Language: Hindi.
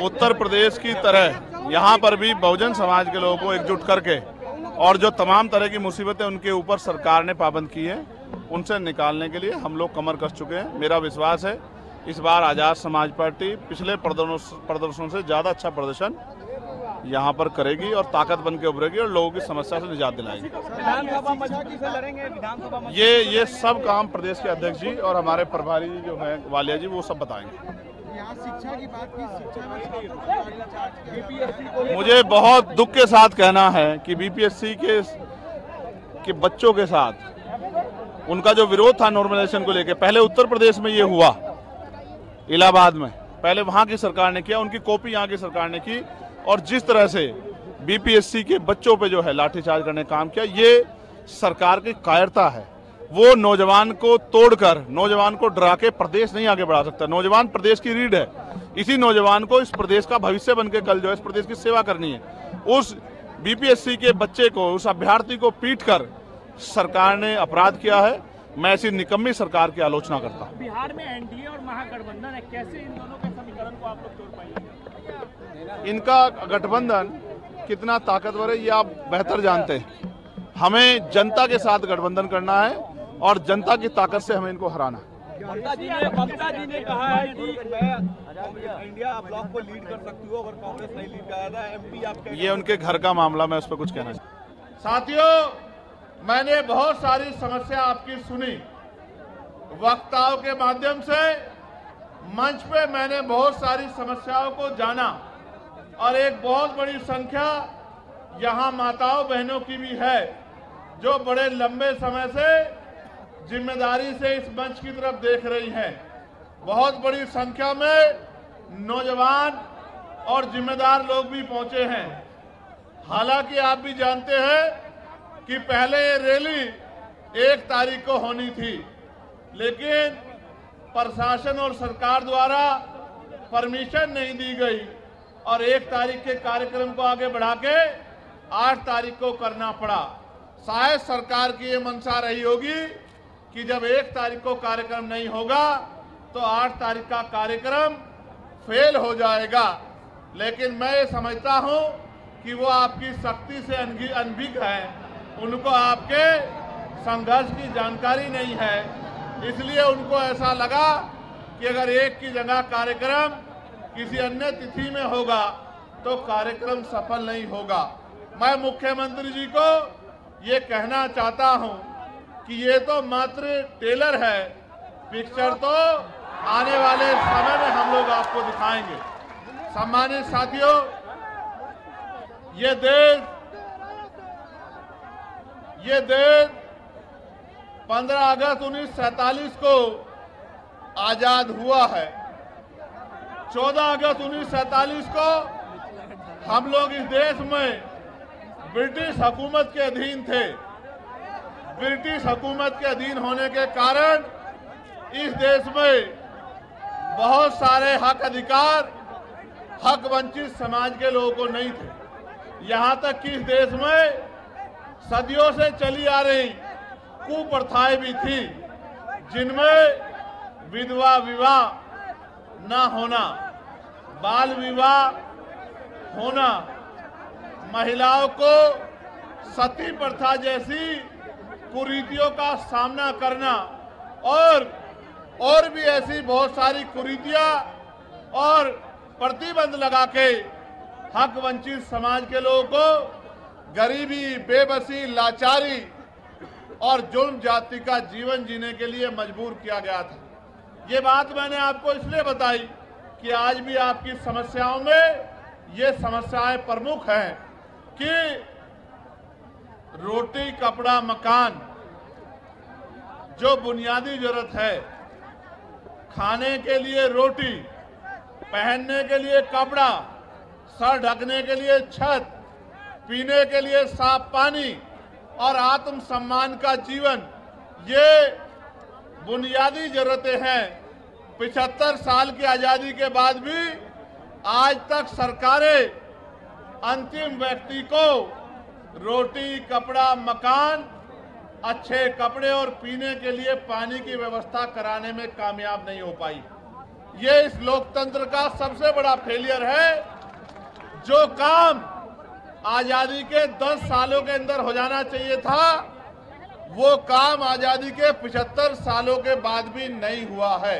उत्तर प्रदेश की तरह यहाँ पर भी बहुजन समाज के लोगों को एकजुट करके और जो तमाम तरह की मुसीबतें उनके ऊपर सरकार ने पाबंद की है उनसे निकालने के लिए हम लोग कमर कस चुके हैं। मेरा विश्वास है इस बार आजाद समाज पार्टी पिछले प्रदर्शनों से ज़्यादा अच्छा प्रदर्शन यहाँ पर करेगी और ताकत बन के उभरेगी और लोगों की समस्या से निजात दिलाएगी। ये सब काम प्रदेश के अध्यक्ष जी और हमारे प्रभारी जो है वालिया जी वो सब बताएंगे। शिक्षा की बात की, मुझे बहुत दुख के साथ कहना है कि बीपीएससी के बच्चों के साथ उनका जो विरोध था नॉर्मलाइजेशन को लेकर, पहले उत्तर प्रदेश में ये हुआ इलाहाबाद में, पहले वहां की सरकार ने किया, उनकी कॉपी यहाँ की सरकार ने की और जिस तरह से बीपीएससी के बच्चों पे जो है लाठीचार्ज करने का काम किया, ये सरकार की कायरता है। वो नौजवान को तोड़कर, नौजवान को डरा के प्रदेश नहीं आगे बढ़ा सकता। नौजवान प्रदेश की रीढ़ है। इसी नौजवान को इस प्रदेश का भविष्य बनकर कल जो है इस प्रदेश की सेवा करनी है। उस बीपीएससी के बच्चे को, उस अभ्यर्थी को पीटकर सरकार ने अपराध किया है। मैं ऐसी निकम्मी सरकार की आलोचना करता हूँ। बिहार में एनडीए और महागठबंधन है, कैसे इन दोनों के समीकरण को आप लोग तोड़ पाएंगे? इनका गठबंधन कितना ताकतवर है ये आप बेहतर जानते हैं। हमें जनता के साथ गठबंधन करना है और जनता की ताकत से हमें इनको हराना है। ममता जी ने कहा है कि मैं इंडिया ब्लॉक को लीड कर सकती हूँ अगर कांग्रेस नहीं लीड कर रहा है। एमपी आप ये उनके घर का मामला, मैं उस पर कुछ कहना चाहता। साथियों, मैंने बहुत सारी समस्या आपकी सुनी, वक्ताओं के माध्यम से मंच पे मैंने बहुत सारी समस्याओं को जाना और एक बहुत बड़ी संख्या यहाँ माताओं बहनों की भी है जो बड़े लंबे समय से जिम्मेदारी से इस मंच की तरफ देख रही हैं। बहुत बड़ी संख्या में नौजवान और जिम्मेदार लोग भी पहुंचे हैं। हालांकि आप भी जानते हैं कि पहले ये रैली 1 तारीख को होनी थी, लेकिन प्रशासन और सरकार द्वारा परमिशन नहीं दी गई और 1 तारीख के कार्यक्रम को आगे बढ़ा के 8 तारीख को करना पड़ा। शायद सरकार की ये मंशा रही होगी कि जब 1 तारीख को कार्यक्रम नहीं होगा तो 8 तारीख का कार्यक्रम फेल हो जाएगा। लेकिन मैं ये समझता हूं कि वो आपकी शक्ति से अनभिज्ञ है, उनको आपके संघर्ष की जानकारी नहीं है, इसलिए उनको ऐसा लगा कि अगर 1 की जगह कार्यक्रम किसी अन्य तिथि में होगा तो कार्यक्रम सफल नहीं होगा। मैं मुख्यमंत्री जी को ये कहना चाहता हूं कि ये तो मात्र टेलर है, पिक्चर तो आने वाले समय में हम लोग आपको दिखाएंगे। सम्मानित साथियों, ये देश 15 अगस्त 1947 को आजाद हुआ है। 14 अगस्त 1947 को हम लोग इस देश में ब्रिटिश हुकूमत के अधीन थे। ब्रिटिश हुकूमत के अधीन होने के कारण इस देश में बहुत सारे हक अधिकार हक वंचित समाज के लोगों को नहीं थे। यहाँ तक कि इस देश में सदियों से चली आ रही कुप्रथाएं भी थी, जिनमें विधवा विवाह न होना, बाल विवाह होना, महिलाओं को सती प्रथा जैसी कुरीतियों का सामना करना और भी ऐसी बहुत सारी कुरीतियां और प्रतिबंध लगा के हक वंचित समाज के लोगों को गरीबी, बेबसी, लाचारी और जुल्म जाति का जीवन जीने के लिए मजबूर किया गया था। ये बात मैंने आपको इसलिए बताई कि आज भी आपकी समस्याओं में ये समस्याएं प्रमुख हैं कि रोटी, कपड़ा, मकान जो बुनियादी जरूरत है, खाने के लिए रोटी, पहनने के लिए कपड़ा, सर ढकने के लिए छत, पीने के लिए साफ पानी और आत्मसम्मान का जीवन, ये बुनियादी जरूरतें हैं। 75 साल की आजादी के बाद भी आज तक सरकारें अंतिम व्यक्ति को रोटी, कपड़ा, मकान, अच्छे कपड़े और पीने के लिए पानी की व्यवस्था कराने में कामयाब नहीं हो पाई। ये इस लोकतंत्र का सबसे बड़ा फेलियर है। जो काम आजादी के 10 सालों के अंदर हो जाना चाहिए था, वो काम आजादी के 75 सालों के बाद भी नहीं हुआ है।